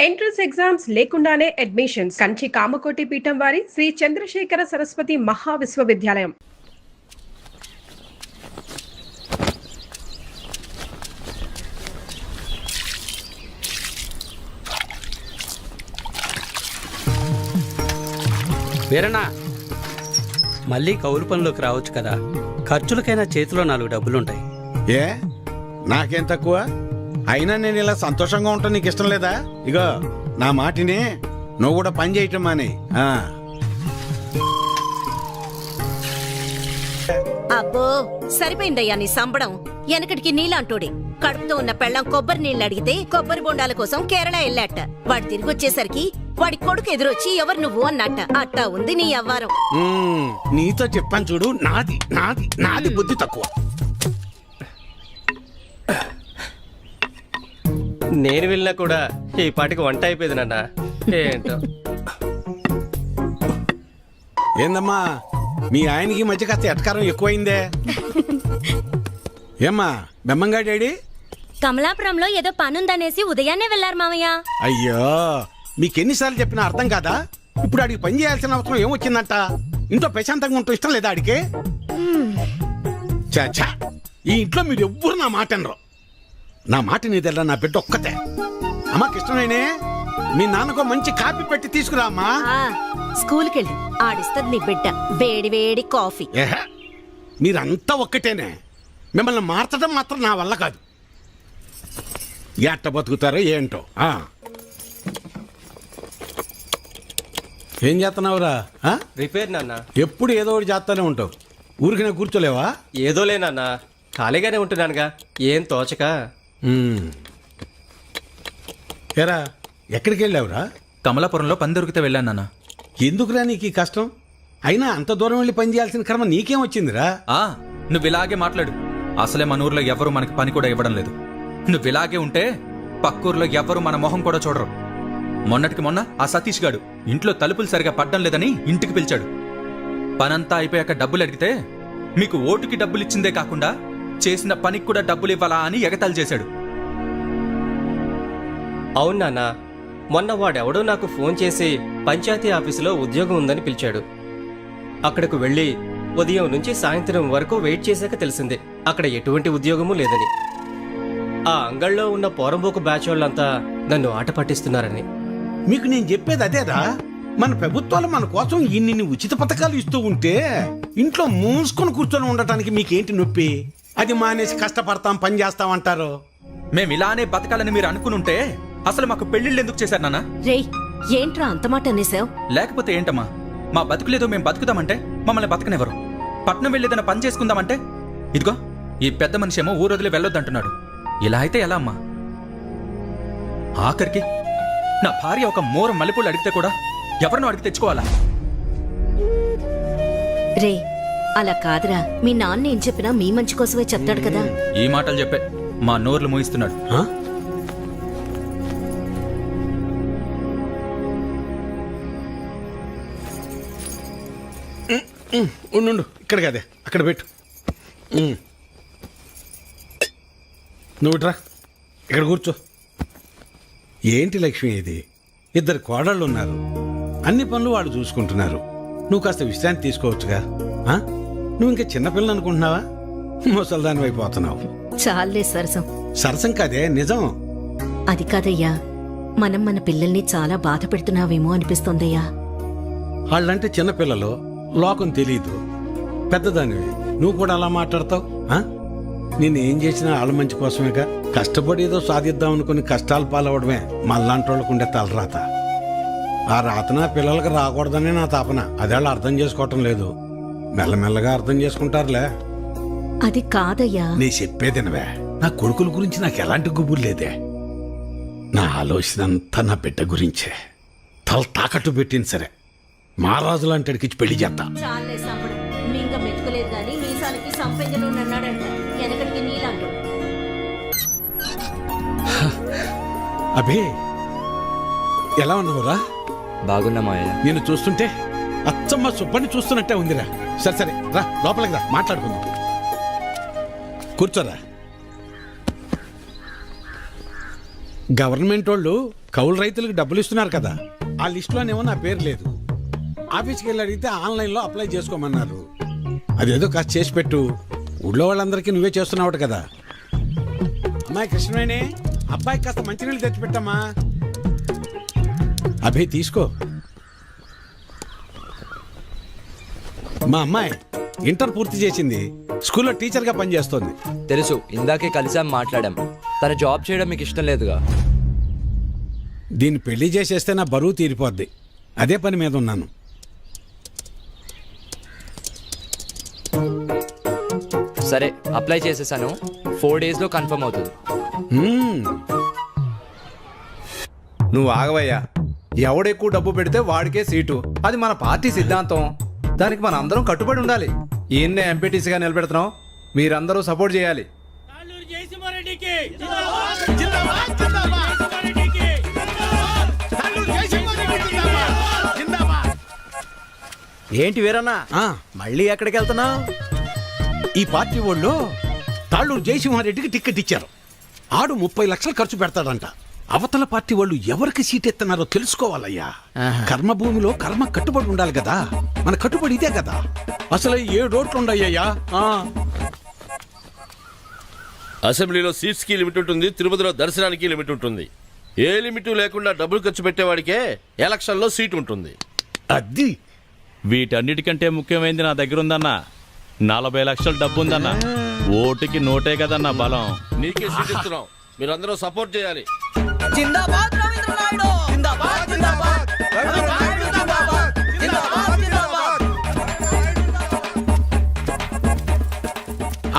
Entrance exams లేకుండానే admissions Kanchi Kamakoti పీఠం వారి శ్రీ చంద్రశేఖర సరస్వతి మహా విశ్వవిద్యాలయం. వీరన్నా, మళ్ళీ కౌలు పనిలోకి రావచ్చు కదా. ఖర్చులకైనా చేతిలో 4 డబ్బులుంటాయి. ఏ నాకేం తక్కువ? అయినా నేను ఇలా సంతోషంగా ఉంటాను నీకు ఇష్టం లేదా? ఇగో నా మాటిని నువ్వు కూడా పని చేయటం మానే. అబ్బో సరిపోయిందయ్యా నీ సంబడం. వెనకటికి నీలాంటోడే కడుపుతో ఉన్న పెళ్ళం కొబ్బరి నీళ్ళు అడిగితే కొబ్బరి బొండాల కోసం కేరళ వెళ్ళాట. వాడు తిరిగి వచ్చేసరికి వాడి కొడుకు ఎదురొచ్చి ఎవరు నువ్వు అన్నట్ట. అట్టా ఉంది నీ అవ్వారం. నీతో చెప్పాను చూడు, నాది నాది నాది బుద్ధి తక్కువ. నేను వెళ్ళినా కూడా ఈ పాటికి వంట అయిపోయింది నాన్న. ఏంటో ఏందమ్మా మీ ఆయనకి మధ్య కాస్త ఎటకారం ఎక్కువైందే. ఏమ్మా బెమ్మంగా డాడీ? కమలాపురంలో ఏదో పనుందనేసి ఉదయాన్నే వెళ్లారు మామయ్య. అయ్యో మీకెన్నిసార్లు చెప్పినా అర్థం కాదా? ఇప్పుడు ఆడికి పని చేయాల్సిన అవసరం ఏమొచ్చిందంట? ఇంట్లో ప్రశాంతంగా ఉంటూ ఇష్టం లేదా ఆడికి? చాచా ఈ ఇంట్లో మీరు ఎవ్వరు నా మాట అనరు. నా మాట నీదెల్లా నా బిడ్డ ఒక్కతే. అమ్మకి ఇష్టమైనే మీ నాన్నకు మంచి కాపీ పెట్టి తీసుకురా అమ్మా. స్కూల్కి వెళ్ళి ఆడిస్తుంది నీ బిడ్డ వేడి వేడి కాఫీ. మీరంతా ఒక్కటేనే. మిమ్మల్ని మార్చడం మాత్రం నా వల్ల కాదు. ఎట్ట బతుకుతారో ఏంటో. ఏం చేస్తున్నావురా? రిపేర్ నాన్న. ఎప్పుడు ఏదో ఒకటి చేస్తానే ఉంటావు. ఊరికినే కూర్చోలేవా? ఏదోలే నాన్న, ఖాళీగానే ఉంటున్నానుగా, ఏం తోచక. ఏరా ఎక్కడికి వెళ్ళావురా? కమలాపురంలో పని దొరికితే వెళ్ళాను నాన్న. ఎందుకురా నీకు ఈ కష్టం? అయినా అంత దూరం వెళ్ళి పని చేయాల్సిన కర్మ నీకేం వచ్చిందిరా? నువ్వు ఇలాగే మాట్లాడు. అసలే మన ఊర్లో ఎవ్వరూ మనకి పని కూడా ఇవ్వడం లేదు. నువ్వు ఇలాగే ఉంటే పక్కూర్లో ఎవ్వరూ మన మొహం కూడా చూడరు. మొన్నటికి మొన్న ఆ సతీష్ గాడు ఇంట్లో తలుపులు సరిగా పడ్డం లేదని ఇంటికి పిలిచాడు. పనంతా అయిపోయాక డబ్బులు అడిగితే మీకు ఓటుకి డబ్బులు ఇచ్చిందే కాకుండా చేసిన పనికి కూడా డబ్బులు ఇవ్వాలా అని ఎగతాళి చేశాడు. అవును నాన్న, మొన్న వాడెవడో నాకు ఫోన్ చేసి పంచాయతీ ఆఫీసులో ఉద్యోగం ఉందని పిలిచాడు. అక్కడకు వెళ్ళి ఉదయం నుంచి సాయంత్రం వరకు వెయిట్ చేశాక తెలిసింది అక్కడ ఎటువంటి ఉద్యోగమూ లేదని. ఆ అంగళ్ళలో ఉన్న పోరంబోకు బ్యాచ్ వాళ్ళంతా నన్ను ఆట పట్టిస్తున్నారని. మీకు నేను చెప్పేది అదేరా. మన ప్రభుత్వాలు మన కోసం ఇన్ని ఉచిత పథకాలు ఇస్తూ ఉంటే ఇంట్లో మూసుకొని కూర్చొని ఉండటానికి మీకేంటి నొప్పి? అది మానేసి కష్టపడతాం పని చేస్తామంటారు. మేము ఇలానే బతకాలని మీరు అనుకునుంటే అసలు మాకు పెళ్లిళ్ళు ఎందుకు చేశారు నాన్న? రేయ్ ఏంట్రా అంత మాట అనేసావు? లేకపోతే ఏంటమ్మా, మా బతుకులేదో మేము బతుకుదామంటే మమ్మల్ని బతకనివ్వరు. పట్నం వెళ్ళేదన్న పని చేసుకుందామంటే ఇదిగో ఈ పెద్ద మనిషి ఏమో ఊరొదిలి వెళ్ళొద్దంటున్నాడు. ఇలా అయితే ఎలా అమ్మా? ఆఖరికి నా భార్య ఒక మోర మల్లెపూలు అడిగితే కూడా ఎవరినో అడిగి తెచ్చుకోవాలా? రే అలా కాదురా, మీ నాన్న ఏం చెప్పినా మీ మంచి కోసమే చెప్తాడు కదా. ఈ మాటలు చెప్పే మా నోర్లు మూయిస్తున్నాడు. ఉండు, ఇక్కడ కదే అక్కడ పెట్టు. నువ్వు ఇట్రా, ఇక్కడ కూర్చో. ఏంటి లక్ష్మి ఇది? 2 కోడళ్ళు ఉన్నారు. అన్ని పనులు వాళ్ళు చూసుకుంటున్నారు. నువ్వు కాస్త విశ్రాంతి తీసుకోవచ్చుగా. నువ్వు ఇంకా చిన్నపిల్లలు అనుకుంటున్నావా? ముసల్దాని అయిపోతున్నావు. చాలే సరసం. సరసం కాదే, నిజం. అది కాదయ్యా, మనం మన పిల్లల్ని చాలా బాధ పెడుతున్నావేమో అనిపిస్తోందయ్యా. వాళ్ళంటే చిన్నపిల్లలు, లోకం తెలీదు. పెద్దదానివి నువ్వు కూడా అలా మాట్లాడతావు? నేనేం చేసినా వాళ్ళ మంచి కోసమేగా. కష్టపడి ఏదో సాధిద్దాం అనుకుని కష్టాలు పాలవడమే మళ్ళాంటి వాళ్ళకు ఉండే తలరాత. ఆ రాతన పిల్లలకి రాకూడదనే నా తాపన. అదేళ్ళు అర్థం చేసుకోవటం లేదు. మెల్లమెల్లగా అర్థం చేసుకుంటారులే. అది కాదయ్యా. నీ చెప్పేదినవే. నా కొడుకుల గురించి నాకు ఎలాంటి గుబురు లేదే. నా ఆలోచన అంతా నా బిడ్డ గురించే. తల తాకట్టు పెట్టింది సరే, మహారాజు లాంటి అడిగిచ్చి పెళ్లి చేస్తా. చాలే సంబడం. మింగ మెతుకులేదు గాని మీసాలకి సంపెంగలు అన్నాడంట. వెనకటికి నీలాంటో. అభి ఎలా ఉన్నావురా? బాగున్నా మావయ్య. నేను చూస్తుంటే అచ్చమ్మ సుబ్బని చూస్తున్నట్టే ఉందిరా. సరే సరే రా, లోపలికి రా, మాట్లాడుకుందాం. కూర్చోరా. గవర్నమెంట్ వాళ్ళు కౌలు రైతులకు డబ్బులు ఇస్తున్నారు కదా, ఆ లిస్టులోనేమో నా పేరు లేదు. ఆఫీస్కి వెళ్ళి అడిగితే ఆన్లైన్లో అప్లై చేసుకోమన్నారు. అదేదో కాస్త చేసి పెట్టు. ఊళ్ళో వాళ్ళందరికీ నువ్వే చేస్తున్నావు కదా. అమ్మాయి కృష్ణవేణి, అబ్బాయికి కాస్త మంచినీళ్ళు తెచ్చిపెట్టమ్మా. అభి తీసుకో. మా అమ్మాయి ఇంటర్ పూర్తి చేసింది, స్కూల్లో టీచర్గా పనిచేస్తోంది. తెలుసు, ఇందాకే కలిసాం, మాట్లాడాం. తన జాబ్ చేయడం మీకు ఇష్టం లేదుగా. దీన్ని పెళ్లి చేసేస్తే నా బరువు తీరిపోద్ది. అదే పని మీద ఉన్నాను. సరే, అప్లై చేసేసాను. 4 days లో కన్ఫర్మ్ అవుతుంది. నువ్వు ఆగవయ్యా. ఎవడెక్కువ డబ్బు పెడితే వాడికే సీటు. అది మన పార్టీ సిద్ధాంతం. దానికి మన అందరం కట్టుబడి ఉండాలి. ఈయన్నే ఎంపీటీసీగా నిలబెడుతున్నాం. మీరందరూ సపోర్ట్ చేయాలి. ఏంటి వీరన్నా, మళ్ళీ ఎక్కడికి వెళ్తున్నావు? ఈ పార్టీ వాళ్ళు తాళ్ళూరు జయసింహారెడ్డికి టికెట్ ఇచ్చారు. ఆడు 30 లక్షలు ఖర్చు పెడతాడంట. అవతల పార్టీ వాళ్ళు ఎవరికి సీట్ ఎత్తన్నారో తెలుసుకోవాలయ్యా. కర్మభూమిలో కర్మ కట్టుబడి ఉండాలి కదా. మన కట్టుబడి ఇదే కదా. అసలు 7 ఓట్లు ఉండయ్యా. అసెంబ్లీలో సీట్స్ కి లిమిట్ ఉంటుంది, తిరుపతిలో దర్శనానికి లిమిట్ ఉంటుంది. ఏ లిమిట్ లేకుండా డబ్బులు ఖర్చు పెట్టేవాడికే ఎలక్షన్ లో సీట్ ఉంటుంది. అది వీటన్నిటికంటే ముఖ్యమైనది నా దగ్గర ఉందన్న. 40 లక్షల డబ్బు ఉందన్న. ఓటుకి నోటే కదన్న బలం. నీకే సీట్ ఇస్తున్నాం, మీరందరూ సపోర్ట్ చేయాలి.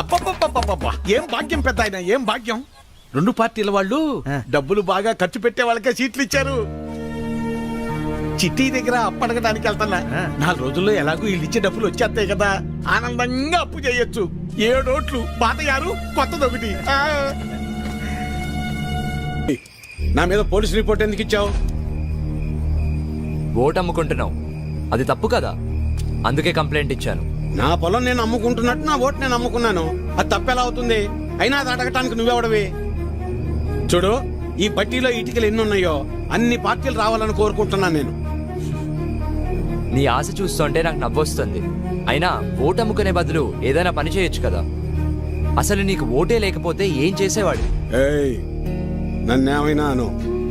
అబ్బబ్బబ్బబ్బబ్బా, ఏం భాగ్యం పెద్ద ఆయన, ఏం భాగ్యం. 2 పార్టీల వాళ్ళు డబ్బులు బాగా ఖర్చు పెట్టే వాళ్ళకే సీట్లు ఇచ్చారు. చిట్టి దగ్గర అప్పడగడానికి వెళ్తున్నా. 4 రోజుల్లో ఎలాగో వీళ్ళు ఇచ్చే డబ్బులు వచ్చేస్తాయి కదా. ఆనందంగా అప్పు చేయొచ్చు. 7 ఓట్లు, పాతయారు, కొత్తదొకటి. నా మీద పోలీస్ రిపోర్ట్ ఎందుకు ఇచ్చావు? ఓటు అమ్ముకుంటున్నావు, అది తప్పు కదా. అందుకే కంప్లైంట్ ఇచ్చాను. నా పొలం నేను అమ్ముకుంటున్నట్టు నా ఓటు నేను అమ్ముకున్నాను. అది తప్పెలా అవుతుంది? అయినా అది అడగటానికి నువ్వెవడవి? చూడు, ఈ బట్టీలో ఇటుకలు ఎన్ని ఉన్నాయో అన్ని పార్టీలు రావాలని కోరుకుంటున్నాను నేను. నీ ఆశ చూస్తుంటే నాకు నవ్వొస్తుంది. అయినా ఓటు అమ్ముకునే బదులు ఏదైనా పని చేయొచ్చు కదా. అసలు నీకు ఓటే లేకపోతే ఏం చేసేవాడు? ఏయ్, నన్నేమైనా అను,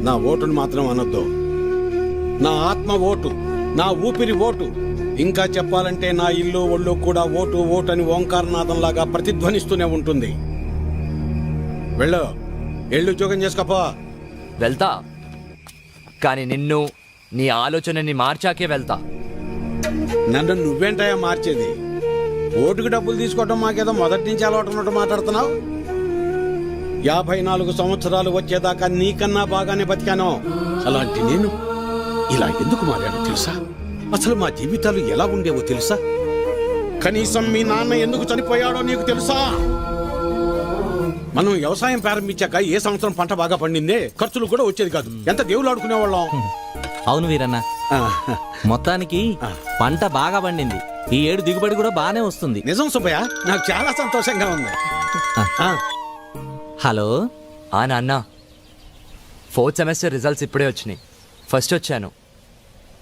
నా ఓటును మాత్రం అనొద్దు. నా ఆత్మ ఓటు, నా ఊపిరి ఓటు. ఇంకా చెప్పాలంటే నా ఇల్లు ఒళ్ళు కూడా ఓటు ఓటు అని ఓంకారనాథంలాగా ప్రతిధ్వనిస్తూనే ఉంటుంది. వెళ్ళు, ఎళ్ళు ఉద్యోగం చేసుకోపో. వెళ్తా, కానీ నిన్ను, నీ ఆలోచనని మార్చాకే వెళ్తా. నన్ను నువ్వేంటయా మార్చేది? ఓటుకు డబ్బులు తీసుకోవటం మాకేదో మొదటి నుంచి అలవాటు ఉన్నట్టు మాట్లాడుతున్నావు. 54 సంవత్సరాలు వచ్చేదాకా నీకన్నా బాగానే బతికాను. అలాంటి నేను ఇలా ఎందుకు మారాను తెలుసా? అసలు మా జీవితాలు ఎలా ఉండేవో తెలుసా? కనీసం మీ నాన్న ఎందుకు చనిపోయాడో నీకు తెలుసా? మనం వ్యవసాయం ప్రారంభించాక ఏ సంవత్సరం పంట బాగా పండిందే, ఖర్చులు కూడా వచ్చేది కాదు. ఎంత దేవుళ్ళు ఆడుకునేవాళ్ళం. అవును వీరన్న, మొత్తానికి పంట బాగా పండింది. ఈ ఏడు దిగుబడి కూడా బాగానే వస్తుంది. నిజం సుబ్బయ్య, నాకు చాలా సంతోషంగా ఉంది. హలో. నాన్న, 4th సెమిస్టర్ రిజల్ట్స్ ఇప్పుడే వచ్చినాయి. ఫస్ట్ వచ్చాను.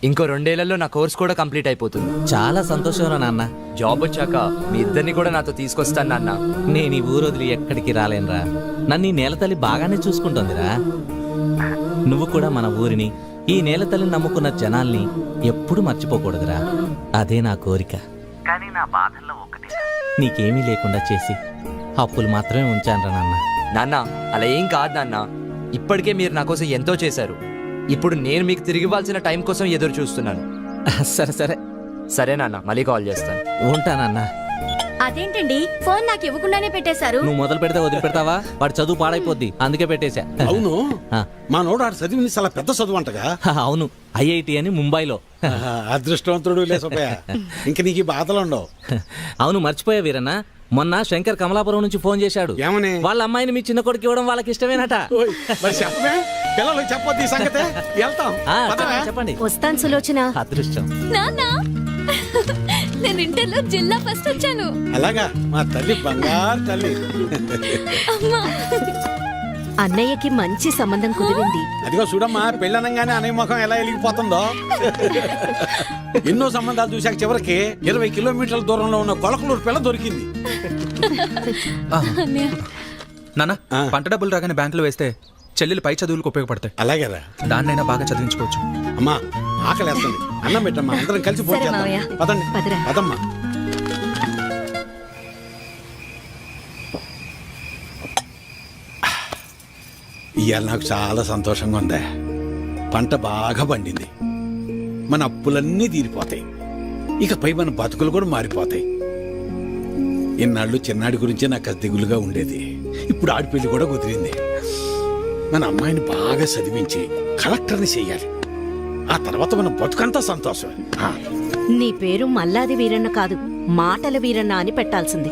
ఇంకో 2 ఏళ్లలో నా కోర్స్ కూడా కంప్లీట్ అయిపోతుంది. చాలా సంతోషం రా నాన్న. జాబ్ వచ్చాక మీ ఇద్దరిని కూడా నాతో తీసుకొస్తాను నాన్న. నేను ఈ ఊరు వదిలి ఎక్కడికి రాలేనురా. నన్ను ఈ నేల తల్లి బాగానే చూసుకుంటుందిరా. నువ్వు కూడా మన ఊరిని, ఈ నేల తల్లిని నమ్ముకున్న జనాల్ని ఎప్పుడు మర్చిపోకూడదురా. అదే నా కోరిక. కానీ నా బాధల్లో ఒకటి, నీకేమీ లేకుండా చేసి అప్పులు మాత్రమే ఉంచానురా నాన్న. నాన్న, అలా ఏం కాదు నాన్న. ఇప్పటికే మీరు నా కోసం ఎంతో చేశారు. ఇప్పుడు నేను మీకు తిరిగి ఇవ్వాల్సిన టైం కోసం ఎదురు చూస్తున్నాను. సరే సరే సరే నాన్న, మళ్ళీ కాల్ చేస్తాను. ఉంటానన్నా. అదేంటండి, ఫోన్ నాకు ఇవ్వకుండానే పెట్టేశారు. నువ్వు మొదలు పెడితే వదిలిపెడతావా? వాడు చదువు పాడైపోద్ది, అందుకే పెట్టేశా. అవును, మా నోడు ఆడు చదివింది చాలా పెద్ద చదువు అంటగా. అవును, IIT అని ముంబైలో. అదృష్టవంతుడు లే సుబ్బయ్య, ఇంక నీకు ఈ బాధలు ఉండవు. అవును, మర్చిపోయా వీరన్న, మొన్న శంకర్ కమలాపురం నుంచి ఫోన్ చేశాడు. ఏమని? వాళ్ళ అమ్మాయిని మీ చిన్న కొడుకు ఇవ్వడం వాళ్ళకి ఇష్టమేనట. మరి చెప్పమే, పిల్లలు చెప్పొద్దు ఈ సంగతే. వెళ్తాం. చెప్పండి. వస్తాను సులోచన. అదృష్టం. నాన్నా, నేను ఇంటర్లో జిల్లా ఫస్ట్ వచ్చాను. అలాగా, మా తల్లి బంగారు తల్లి. అమ్మా, అన్నయ్యకి మంచి సంబంధం కుదిరింది. అదిగో చూడమ్మా, పెళ్ళనంగానే అనే ముఖం ఎలా వెలిగిపోతుందో. ఎన్నో సంబంధాలు చూశాక చివరికి 20 కిలోమీటర్ల దూరంలో ఉన్న కొలకలూరు పిల్ల దొరికింది. నాన్న, పంట డబ్బులు రాగానే బ్యాంకులో వేస్తే చెల్లెలు పై చదువులకు ఉపయోగపడతాయి. అలాగేరా, దాన్నైనా బాగా చదివించుకోవచ్చు. అమ్మా ఆకలేస్తుంది, అన్నం పెట్టమ్మా, అందరం కలిసి సరే మావయ్య. పదండి. పదరా. పదమ్మా. ఇవాళ నాకు చాలా సంతోషంగా ఉందే. పంట బాగా పండింది, మన అప్పులన్నీ తీరిపోతాయి, ఇకపై మన బతుకులు కూడా మారిపోతాయి. ఇన్నాళ్ళు చిన్నాడి గురించే నాకు అది దిగులుగా ఉండేది. ఇప్పుడు ఆడిపెళ్లి కూడా కుదిరింది. మన అమ్మాయిని బాగా చదివించి కలెక్టర్ని చెయ్యాలి. ఆ తర్వాత మన బతుకంతా సంతోషం. నీ పేరు మల్లాది వీరన్న కాదు, మాటల వీరన్న అని పెట్టాల్సింది.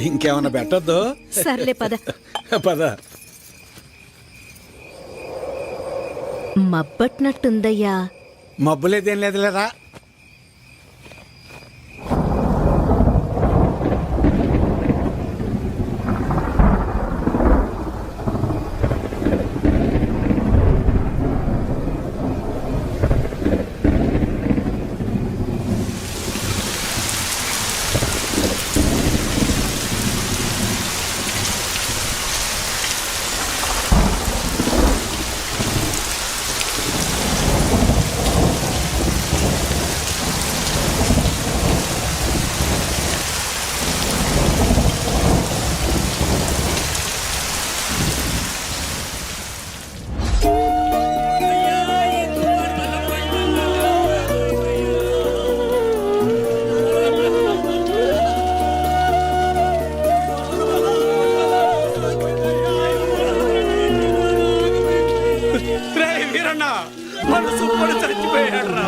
ఇంకేమన్నా పెట్టద్దు. సర్లే పద. పద. మబ్బట్నట్టుందయ్యా. మబ్బులేదేం లేదులేరా. మనసు పడి చచ్చిపోయాడ్రా,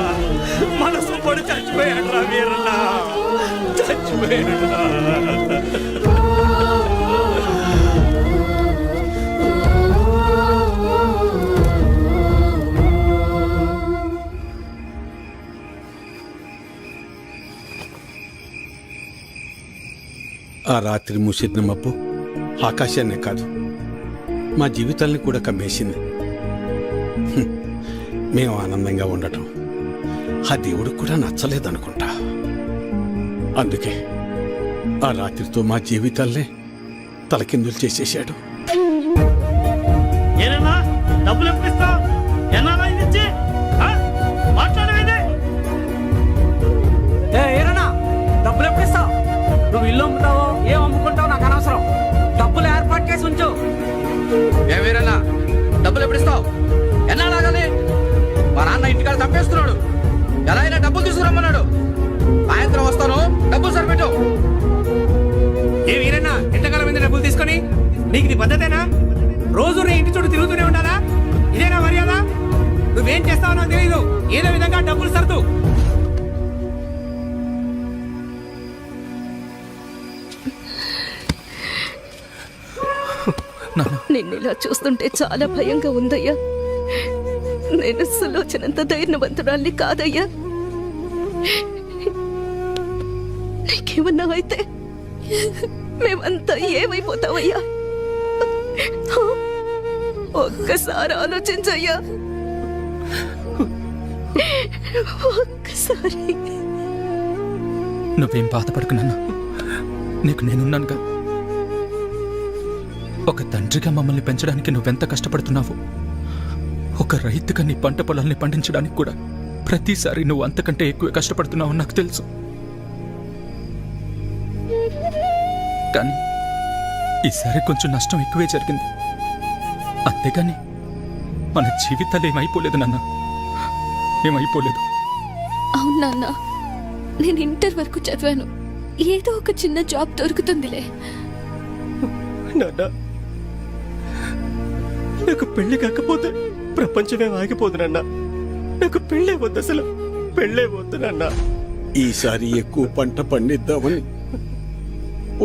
మనసు పడి చచ్చిపోయాడ్రా వీరన్న, చచ్చిపోయాడ్రా. ఆ రాత్రి మూసిన మబ్బు ఆకాశాన్నే కాదు, మా జీవితాల్ని కూడా కమ్మేసింది. మేము ఆనందంగా ఉండటం ఆ దేవుడికి కూడా నచ్చలేదనుకుంటా. అందుకే ఆ రాత్రితో మా జీవితాల్నే తలకిందులు చేసేశాడు. డబ్బులు ఎప్పుడిస్తావు? డబ్బులు ఎప్పుడిస్తావు? నువ్వు ఇల్లు అమ్ముతావో ఏం అమ్ముకుంటావు నాకు అనవసరం. డబ్బులు ఏర్పాటు చేసి ఉంచు. ఏ వీరన్నా, డబ్బులు ఎప్పుడిస్తావు? ఎన్నాళ్ళాగాలి? మా నాన్న ఇంటికాడ తప్పేస్తున్నాడు. ఎలా అయినా డబ్బులు తీసుకురమ్మన్నాడు. సాయంత్రం వస్తాను, డబ్బులు సరిపెట్టు. ఏ వీరన్నా, ఎంతకాలం మీద డబ్బులు తీసుకొని? నీకు ఇది పద్ధతేనా? రోజు నీ ఇంటి చుట్టూ తిరుగుతూనే ఉండాలా? ఇదేనా మర్యాద? నువ్వేం చేస్తావో నాకు తెలియదు. ఏదో విధంగా డబ్బులు సర్దు. నిన్ను ఇలా చూస్తుంటే చాలా భయంగా ఉందయ్యా. నేను సులోచనంత ధైర్యవంతురాల్ని కాదయ్యా. నీకేమన్నావైతే మేమంతా ఏమైపోతావయ్యా? ఒక్కసారి ఆలోచించయ్యా, ఒక్కసారి. నువ్వేం బాధపడుకున్నాను, నీకు నేనున్నానుగా. ఒక తండ్రిగా మమ్మల్ని పెంచడానికి నువ్వెంత కష్టపడుతున్నావు. ఒక రైతుగా నీ పంట పొలాల్ని పండించడానికి కూడా ప్రతిసారి నువ్వు అంతకంటే ఎక్కువ కష్టపడుతున్నావు నాకు తెలుసు. కానీ ఈసారి కొంచెం నష్టం ఎక్కువే జరిగింది. అంతేగాని మన జీవితాలు ఏమైపోలేదు నాన్న, ఏమైపోలేదు. అవును నాన్న, నేను ఇంటర్ వరకు చదివాను. ఏదో ఒక చిన్న జాబ్ దొరుకుతుందిలే. నాన్న, నాకు పెళ్లి కాకపోతే ప్రపంచమే ఆగిపోదునన్నా. నాకు పెళ్ళే వద్దు, అసలు పెళ్ళే వద్దు నాన్న. ఈసారి ఎక్కువ పంట పండిద్దామని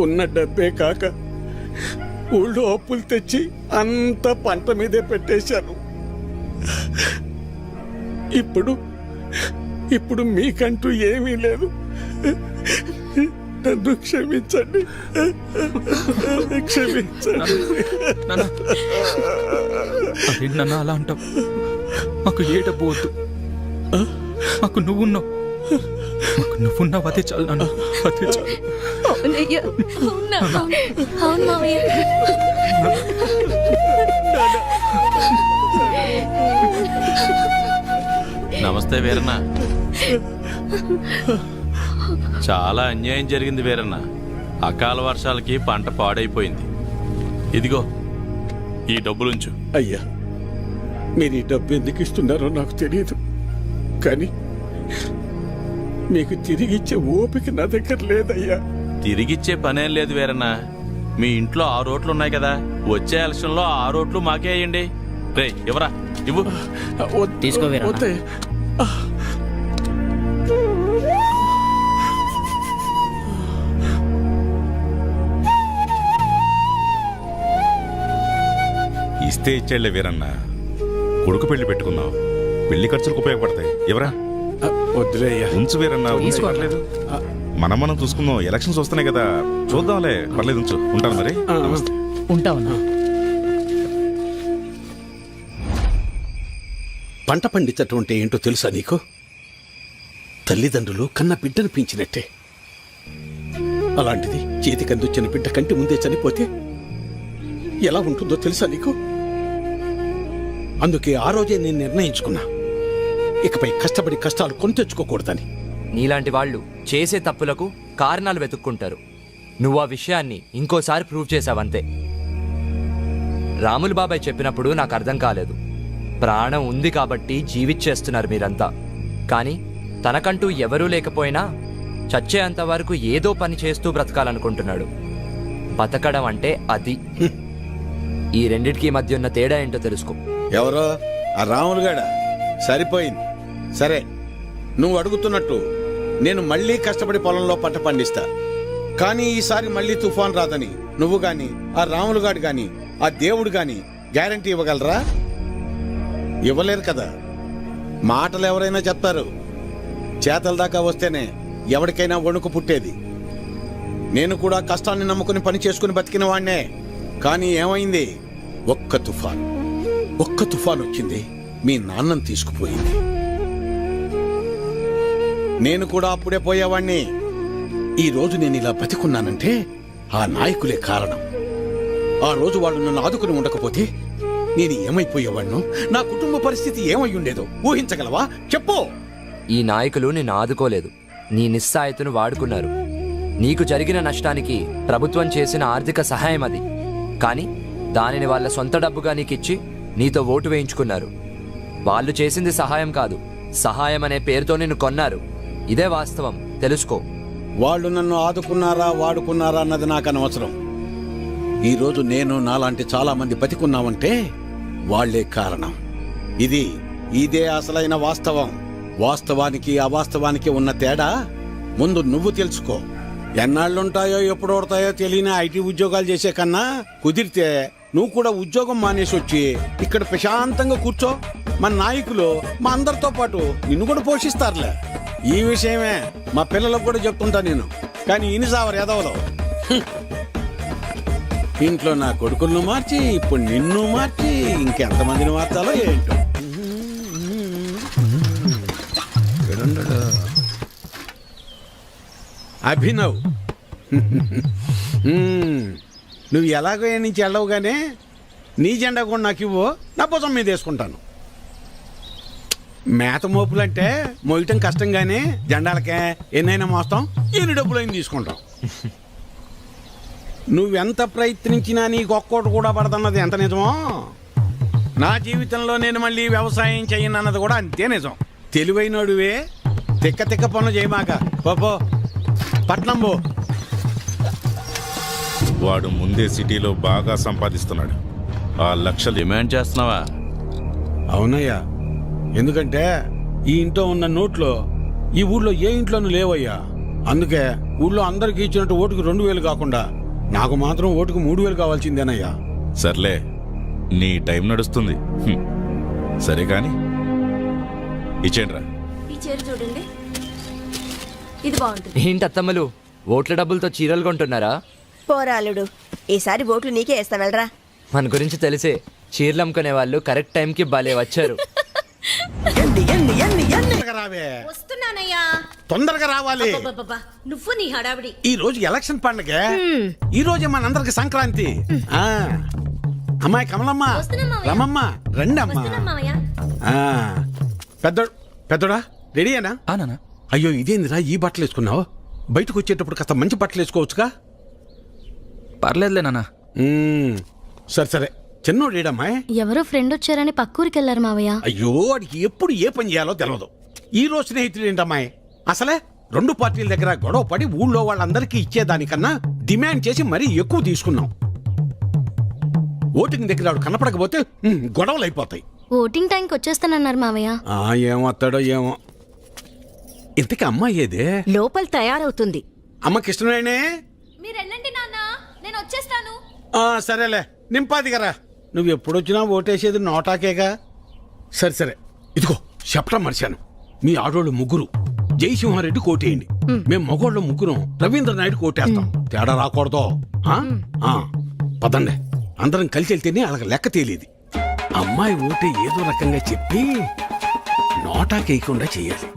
ఉన్న డబ్బే కాక ఊళ్ళో అప్పులు తెచ్చి అంత పంట మీదే పెట్టేశాను. ఇప్పుడు మీకంటూ ఏమీ లేదు. నన్ను క్షమించండి, క్షమించండి. నన్ను అలా అంటావు? మాకు ఏ డబ్బు వద్దు, మాకు నువ్వున్నావు, మాకు నువ్వున్నావు, అదే చాలు నాన్న, అదే చాలు. అవునయ్యా, అవునా? అవును మావయ్య. నమస్తే వీరన్న. చాలా అన్యాయం జరిగింది వీరన్న. అకాల వర్షాలకి పంట పాడైపోయింది. ఇదిగో ఈ డబ్బులుంచు. అయ్యా, మీరు ఈ డబ్బు ఎందుకు ఇస్తున్నారో నాకు తెలియదు, కానీ మీకు తిరిగిచ్చే ఓపిక నా దగ్గర లేదయ్యా. తిరిగిచ్చే పనేం లేదు వీరన్న. మీ ఇంట్లో 6 ఓట్లు ఉన్నాయి కదా, వచ్చే ఎలక్షన్లో 6 ఓట్లు మాకే అయ్యండి. రే ఇవ్వరా, ఇవ్వు. తీసుకో వీరన్న. వద్దయ్యా. ఇస్తే ఇచ్చేళ్లే వీరన్న, కొడుకు పెళ్లి పెట్టుకుందాం, పెళ్లి ఖర్చులకు ఉపయోగపడతాయి. ఎవరా? వద్దులేయ్యా. ఉంచు వీరన్న, పర్లేదు, మనం చూసుకుందాం. ఎలక్షన్స్ వస్తున్నాయి కదా, చూద్దాంలే, పర్లేదు, ఉంచు. ఉంటాను మరి. ఉంటావన్నా. పంట పండించటం అంటే ఏంటో తెలుసా నీకు? తల్లిదండ్రులు కన్న బిడ్డను పెంచినట్టే. అలాంటిది చేతికందొచ్చిన బిడ్డ కంటి ముందే చనిపోతే ఎలా ఉంటుందో తెలుసా నీకు? అందుకే ఆ రోజే నేను నిర్ణయించుకున్నా, ఇకపై కష్టపడి కష్టాలు కొని తెచ్చుకోకూడదని. నీలాంటి వాళ్ళు చేసే తప్పులకు కారణాలు వెతుక్కుంటారు. నువ్వు ఆ విషయాన్ని ఇంకోసారి ప్రూవ్ చేశావంతే. రాములు బాబాయ్ చెప్పినప్పుడు నాకు అర్థం కాలేదు. ప్రాణం ఉంది కాబట్టి జీవిచ్చేస్తున్నారు మీరంతా. కానీ తనకంటూ ఎవరూ లేకపోయినా చచ్చేంత వరకు ఏదో పని చేస్తూ బ్రతకాలనుకుంటున్నాడు. బతకడం అంటే అది. ఈ రెండిటికి మధ్య ఉన్న తేడా ఏంటో తెలుసుకో. ఎవరో ఆ రాములుగాడా? సరిపోయింది. సరే, నువ్వు అడుగుతున్నట్టు నేను మళ్ళీ కష్టపడి పొలంలో పంట పండిస్తా. కానీ ఈసారి మళ్ళీ తుఫాన్ రాదని నువ్వు గాని, ఆ రాములుగాడు గాని, ఆ దేవుడు గాని గ్యారంటీ ఇవ్వగలరా? ఇవ్వలేరు కదా. మాటలు ఎవరైనా చెప్తారు, చేతల దాకా వస్తేనే ఎవరికైనా వణుకు పుట్టేది. నేను కూడా కష్టాన్ని నమ్ముకుని పని చేసుకుని బతికిన వాణ్ణే. కానీ ఏమైంది? ఒక్క తుఫాన్ వచ్చింది, మీ నాన్నని తీసుకుపోయింది. నేను కూడా అప్పుడే పోయేవాణ్ణి. ఈ రోజు నేను ఇలా బతికున్నానంటే ఆ నాయకులే కారణం. ఆ రోజు వాళ్ళు నన్ను ఆదుకుని ఉండకపోతే నేను ఏమైపోయేవాణ్ణు? నా కుటుంబ పరిస్థితి ఏమై ఉండేదో ఊహించగలవా? చెప్పు. ఈ నాయకులు నిన్ను ఆదుకోలేదు, నీ నిస్సాయతను వాడుకున్నారు. నీకు జరిగిన నష్టానికి ప్రభుత్వం చేసిన ఆర్థిక సహాయం అది. కానీ దానిని వాళ్ళ సొంత డబ్బుగా నీకిచ్చి నీతో ఓటు వేయించుకున్నారు. వాళ్ళు చేసింది సహాయం కాదు, సహాయం అనే పేరుతో నిన్ను కొన్నారు. ఇదే వాస్తవం, తెలుసుకో. వాళ్ళు నన్ను ఆదుకున్నారా వాడుకున్నారా అన్నది నాకు అనవసరం. ఈరోజు నేను నాలాంటి చాలా మంది బతికున్నామంటే వాళ్లే కారణం. ఇదే అసలైన వాస్తవం. వాస్తవానికి అవాస్తవానికి ఉన్న తేడా ముందు నువ్వు తెలుసుకో. ఎన్నాళ్ళుంటాయో ఎప్పుడు ఓడతాయో తెలియని ఐటీ ఉద్యోగాలు చేసే కన్నా కుదిరితే నువ్వు కూడా ఉద్యోగం మానేసి వచ్చి ఇక్కడ ప్రశాంతంగా కూర్చో. మన నాయకులు మా అందరితో పాటు నిన్ను కూడా పోషిస్తారులే. ఈ విషయమే మా పిల్లలకు కూడా చెప్తుంటా నేను. కానీ ఇనిసావరు ఎదవలో ఇంట్లో నా కొడుకులను మార్చి ఇప్పుడు నిన్ను మార్చి ఇంకెంతమందిని మార్చాలో ఏంటో. అభినవ్, నువ్వు ఎలాగో ఏ నుంచి వెళ్ళవుగానే నీ జెండా కూడా నాకు ఇవ్వు, నా భుజం మీద వేసుకుంటాను. మేత మోపులంటే మోయటం కష్టం కానీ జెండాలకే ఎన్నైనా మోస్తాం, ఎన్ని డబ్బులైనా తీసుకుంటాం. నువ్వెంత ప్రయత్నించినా నీకు ఒక్కోటి కూడా పడదన్నది ఎంత నిజమో, నా జీవితంలో నేను మళ్ళీ వ్యవసాయం చేయనన్నది కూడా అంతే నిజం. తెలివైనడువే, తిక్క పనులు చేయమాక. పోపో పట్నం పో. వాడు ముందే సిటీలో బాగా సంపాదిస్తున్నాడు. ఆ లక్షలు డిమాండ్ చేస్తున్నావా? అవునయ్యా, ఎందుకంటే ఈ ఇంట్లో ఉన్న నోట్లో ఈ ఊళ్ళో ఏ ఇంట్లోనూ లేవయ్యా. అందుకే ఊళ్ళో అందరికి ఇచ్చినట్టు ఓటుకు 2000 కాకుండా నాకు మాత్రం ఓటుకు 3000 కావాల్సిందేనయ్యా. సర్లే, నీ టైం నడుస్తుంది. సరే కాని ఇచ్చేయండిరా. ఈ చీర చూడండి, ఇది బాగుంటుంది. ఏంటి అత్తమ్మలు ఓట్ల డబ్బులతో చీరలు కొంటున్నారా? పోరాలుడు, ఈసారి ఓట్లు నీకే వేస్తా వెళ్ళరా. మన గురించి తెలిసే చీరలు అమ్ముకునే వాళ్ళు కరెక్ట్ టైంకి భలే వచ్చారు. తొందరగా రావే, వస్తున్నానయ్యా. తొందరగా రావాలి. అబ్బబ్బబ్బబ్బా, నువ్వు నీ హడావిడి. ఈ రోజు ఎలక్షన్ పండగ, ఈ రోజే మనందరికి సంక్రాంతి. ఆ అమ్మాయి కమలమ్మ, రమమ్మ, రండి అమ్మా. ఆ, పెద్దోడా రెడీయేనా? నానా. అయ్యో ఇదేందిరా ఈ బట్టలు వేసుకున్నావు? బయటకు వచ్చేటప్పుడు కాస్త మంచి బట్టలు వేసుకోవచ్చుగా. పర్లేదులే నాన్న. సరే సరే, చిన్నోడు ఏడమ్మాయి? ఎవరో ఫ్రెండ్ వచ్చారని పక్కూరికి వెళ్ళారు మావయ్య. అయ్యో వాడికి ఎప్పుడు ఏ పని చేయాలో తెలియదు. ఈ రోజు స్నేహితుడు ఏంటమ్మాయి? అసలే 2 పార్టీల దగ్గర గొడవ పడి ఊళ్ళో వాళ్ళందరికీ ఇచ్చేదానికన్నా డిమాండ్ చేసి మరీ ఎక్కువ తీసుకున్నాం. ఓటింగ్ దగ్గర వాడు కనపడకపోతే గొడవలు అయిపోతాయి. ఓటింగ్ టైంకి వచ్చేస్తానన్నారు మావయ్య. ఏమొస్తాడో ఏమో. ఇంతకీ అమ్మాయి ఏదే? లోపల తయారవుతుంది. అమ్మకి ఇష్టమేనే? మీరు వెళ్ళండి నాన్న, నేను వచ్చేస్తాను. సరేలే, నింపాదిగరా. నువ్వు ఎప్పుడొచ్చినా ఓటేసేది నోటాకేగా. సరే సరే, ఇదిగో చెప్పడం మర్చాను. మీ ఆడోళ్ళు ముగ్గురు జయసింహారెడ్డి కోటేయండి, మేము మగోళ్ళు ముగ్గురం రవీంద్ర నాయుడు కోటేస్తాం. తేడా రాకూడదు. పదండి, అందరం కలిసి వెళ్తేనే అలాగ లెక్క తేలేది. అమ్మాయి ఓటే ఏదో రకంగా చెప్పి నోటాకేయకుండా చెయ్యాలి.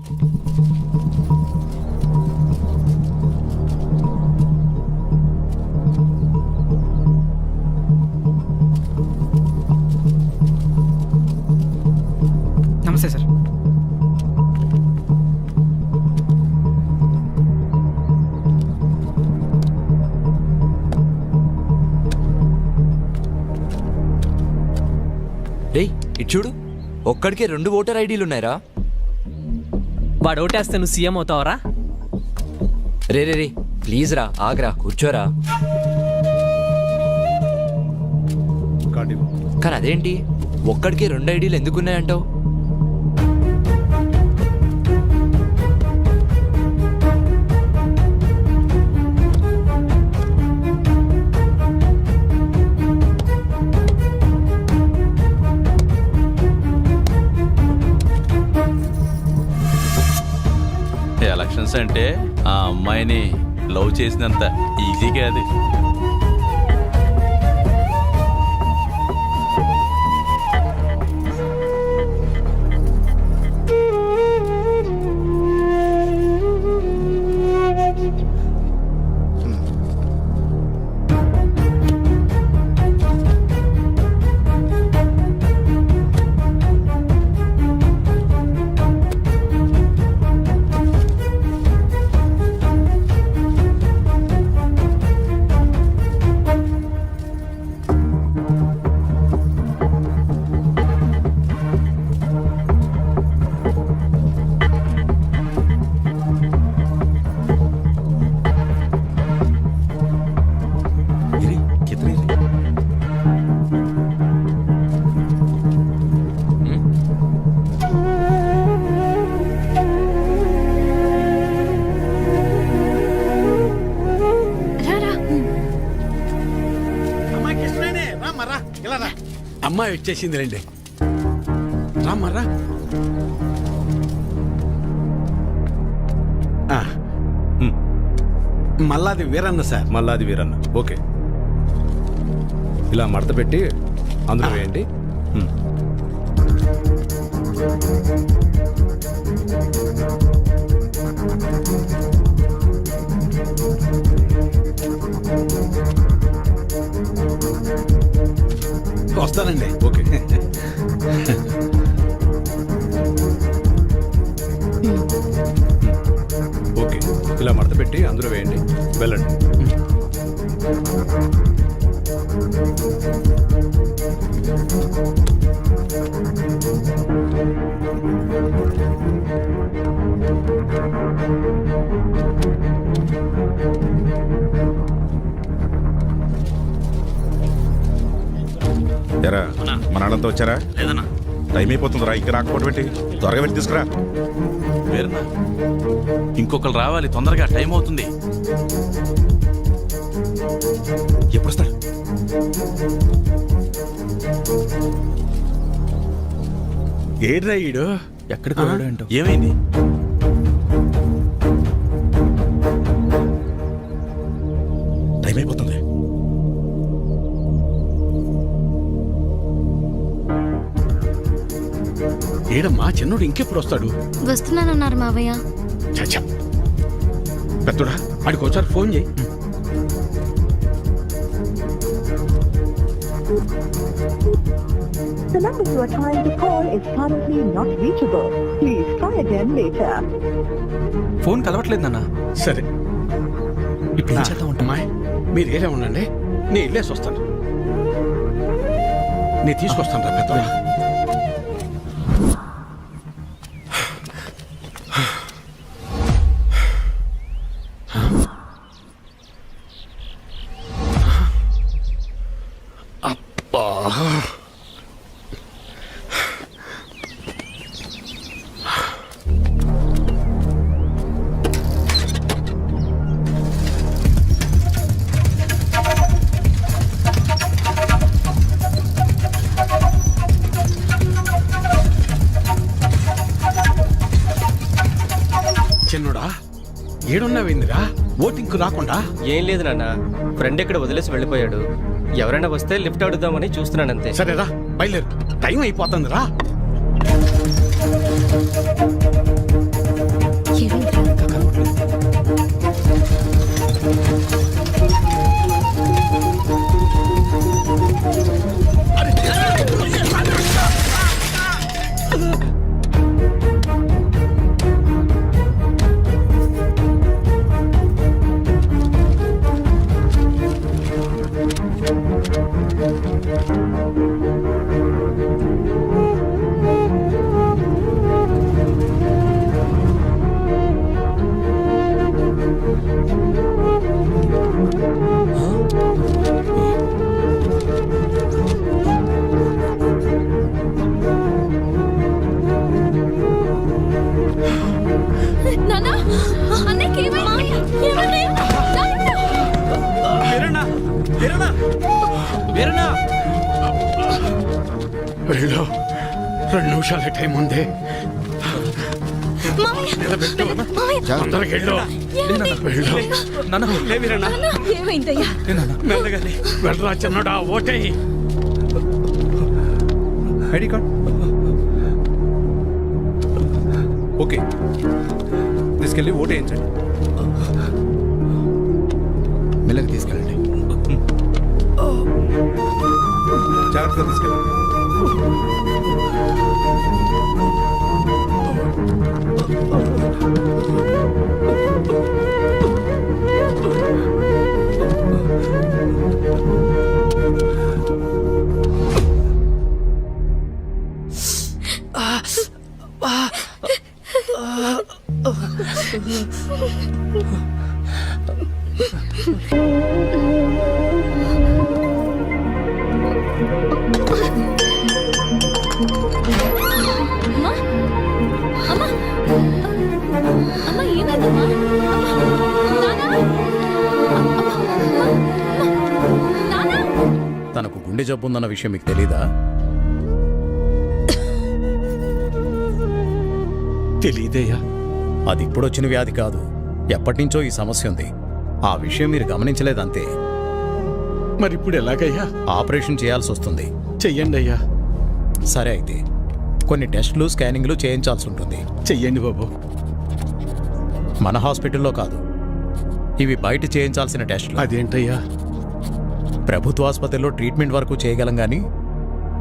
నమస్తే సార్. రేయ్ ఇటు చూడు, ఒక్కడికే 2 ఓటర్ ఐడీలు ఉన్నాయరా. వాడు ఓటేస్తే నువ్వు CM అవుతావరా? Ray ray ray please రా, ఆగ్రా, కూర్చోరా. కానీ అదేంటి ఒక్కడికే 2 ఐడీలు ఎందుకున్నాయంటావు? ఎలక్షన్స్ అంటే ఆ అమ్మాయిని లవ్ చేసినంత ఈజీగా అది. అమ్మాయి వచ్చేసింది, రండి రామ్మరా. మల్లాది వీరన్న సార్. మల్లాది వీరన్న, ఓకే. ఇలా మడత పెట్టి అందులో వేయండి. వస్తానండి. ఓకే. ఓకే, ఇలా మడత పెట్టి అందులో వేయండి, వెళ్ళండి. ఎరా మన వాళ్ళంతా వచ్చారా? లేదన్నా, టైం అయిపోతుందిరా, ఇక్కడ రాకపోవడం ఏంటి? త్వరగా వెళ్ళి తీసుకురా. వేరన్నా, ఇంకొకరు రావాలి తొందరగా, టైం అవుతుంది. ఎప్పుడు వస్తారు? ఏడ్రా ఈడు? ఎక్కడికి వెళ్ళాడు ఏంటో. ఏమైంది? టైం అయిపోతుంది. ఏడమ్మా చిన్నోడు ఇంకెప్పుడు వస్తాడు? వస్తున్నానన్నారు మావయ్య. చచ్చా పెద్దోడా వాడికి ఒకసారి ఫోన్ చేయి. The number you are trying to call is currently not reachable. Please try again later. Phone కలవట్లేదు నాన్న. సరే ఇప్పుడు ఏం చేద్దాం ఉంటా? అమ్మాయి మీరు ఏరే ఉండండి, నేను వెళ్ళేసి వస్తాను. నేను తీసుకొస్తాను రా పెద్దోడా. చిన్నోడా ఏడున్నావేందిరా ఓటింగ్కు రాకుండా? ఏం లేదు నాన్న, ఫ్రెండ్ ఇక్కడ వదిలేసి వెళ్ళిపోయాడు. ఎవరైనా వస్తే లిఫ్ట్ అడుగుదామని చూస్తున్నానంతే. సరేరా బయలుదేరు, టైం అయిపోతుంది రా. నాన్న, అన్నయ్యకి ఏమైంది? ఏమైంది? వెళ్ళు, 2 నిమిషాలే టైం ఉంది. నిలబెట్టు. తొందరగా వెళ్ళు. వెళ్ళు. ఏమైందయ్యా? వెళ్ళరా చిన్నోడా, ఓటేయి. ఐడి కార్డ్ ఓకే, తీసుకెళ్ళి ఓటు వేయించండి. మెల్లగా తీసుకెళ్ళండి, జాగ్రత్తగా తీసుకెళ్ళండి. అమ్మా, ఏమైందమ్మా? తనకు గుండె జబ్బు ఉందన్న విషయం మీకు తెలీదా? తెలీదయ్యా. అది ఇప్పుడొచ్చిన వ్యాధి కాదు, ఎప్పటినుంచో ఈ సమస్య ఉంది. ఆ విషయం మీరు గమనించలేదంతే. మరి ఇప్పుడు ఎలాగయ్యా? ఆపరేషన్ చేయాల్సి వస్తుంది. చెయ్యండి అయ్యా. సరే అయితే కొన్ని టెస్టులు స్కానింగ్లు చేయించాల్సి ఉంటుంది. చెయ్యండి బాబు. మన హాస్పిటల్లో కాదు, ఇవి బయట చేయించాల్సిన టెస్టులు. అదేంటయ్యా? ప్రభుత్వ ఆసుపత్రిలో ట్రీట్మెంట్ వరకు చేయగలం కానీ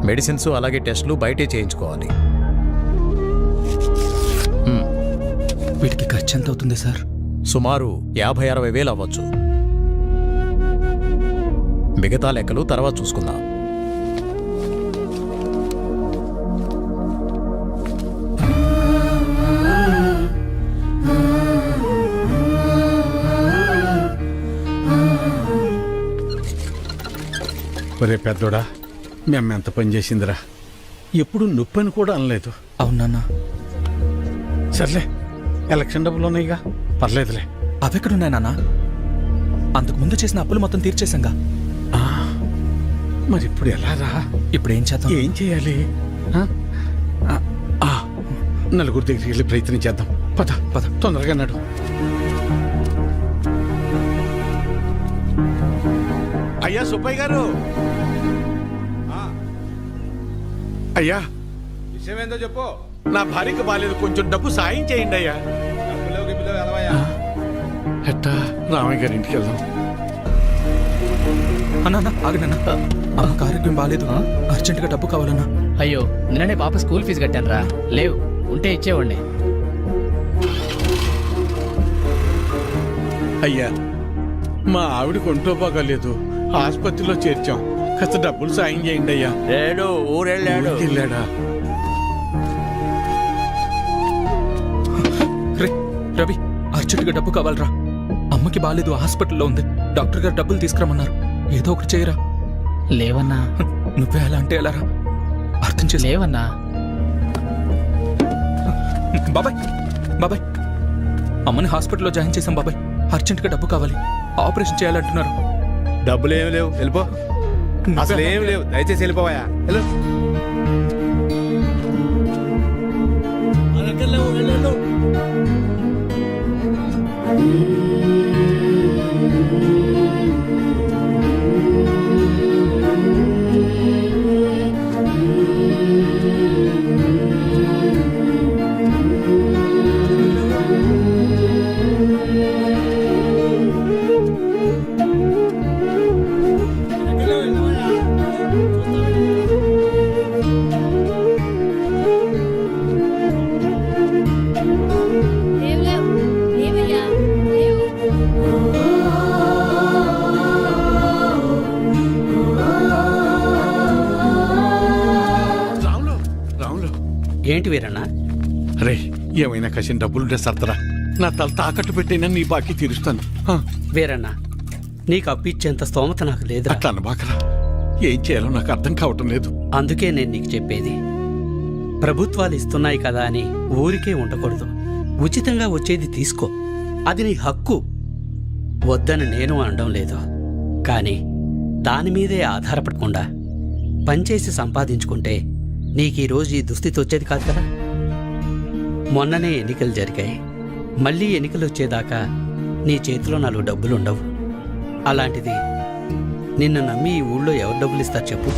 మెడిసిన్స్ అలాగే టెస్టులు బయటే చేయించుకోవాలి. వీటికి ఖర్చు ఎంత అవుతుంది సార్? సుమారు 50-60 వేలు అవ్వచ్చు. మిగతా లెక్కలు తర్వాత చూసుకుందాం. ఒరే పెద్దోడా, మీ అమ్మ ఎంత పని చేసిందిరా. ఎప్పుడు నొప్పని కూడా అనలేదు. అవునన్నా. సర్లే, ఎలక్షన్ డబ్బులు ఉన్నాయిగా, పర్లేదులే. అవెక్కడున్నాయి నాన్న? అంతకు ముందు చేసిన అప్పులు మొత్తం తీర్చేశాంగా. మరి ఇప్పుడు ఎలా రా? ఇప్పుడు ఏం చేద్దాం? ఏం చేయాలి? నలుగురు దగ్గరికి వెళ్ళి ప్రయత్నం చేద్దాం. పద పద, తొందరగా నడు. అయ్యా సుబ్బయ్య గారు, అయ్యా విషయం ఏందో చెప్పు. నా భార్యకు బాలేదు, కొంచెం డబ్బు సాయం చేయండి అయ్యా. ఎట్టా రామయ్య గారి ఇంటికి వెళ్దాం. అన్నా ఆగనన్నా, అమ్మకి ఆరోగ్యం బాగాలేదు, అర్జెంటుగా డబ్బు కావాలన్నా. అయ్యో నిన్ననే పాప స్కూల్ ఫీజు కట్టాను రా, లేవు ఉంటే ఇచ్చేవాడిని. అయ్యా మా ఆవిడకి ఒంట్లో బాగాలేదు, ఆసుపత్రిలో చేర్చాం, కాస్త డబ్బులు సాయం చేయండి అయ్యా. లేడు, ఊరెళ్ళాడు. వెళ్ళాడా? రే రవి, అర్జెంటుగా డబ్బు కావాలరా. అమ్మకి బాగాలేదు, హాస్పిటల్లో ఉంది, డాక్టర్ గారు డబ్బులు తీసుకురమ్మన్నారు. ఏదో ఒకటి చేయరా. లేవన్నా. నువ్వే అలా అంటే ఎలారా? అర్థం చేసి. లేవన్నా. బాబాయ్ బాబాయ్, అమ్మని హాస్పిటల్లో జాయిన్ చేశాం బాబాయ్, అర్జెంటుగా డబ్బు కావాలి, ఆపరేషన్ చేయాలంటున్నారు. డబ్బులు ఏమి లేవు, వెళ్ళిపో. అసలు ఏమి లేవు, దయచేసి వెళ్ళిపోవా. వెళ్ళు. ఏంటి వీరన్నా? రే ఏమైనా కసిన డబ్బులుంటే సర్దరా, నా తల తాకట్టు పెట్టైనా నీ బాకీ తీరుస్తాను. వీరన్నా, నీకు అప్పిచ్చేంత స్తోమత నాకు లేదు. అట్లా అనబాకరా, ఏం చేయాలో నాకు అర్థం కావటం లేదు. అందుకే నేను నీకు చెప్పేది, ప్రభుత్వాలు ఇస్తున్నాయి కదా అని ఊరికే ఉండకూడదు. ఉచితంగా వచ్చేది తీసుకో, అది నీ హక్కు. వద్దని నేను అనడం లేదు, కానీ దాని మీదే ఆధారపడకుండా పనిచేసి సంపాదించుకుంటే నీకు ఈరోజు ఈ దుస్థితి వచ్చేది కాదు కదా. మొన్ననే ఎన్నికలు జరిగాయి, మళ్ళీ ఎన్నికలు వచ్చేదాకా నీ చేతిలో 4 డబ్బులుండవు. అలాంటిది నిన్ను నమ్మి ఈ ఊళ్ళో ఎవరు డబ్బులు ఇస్తారు చెప్పు?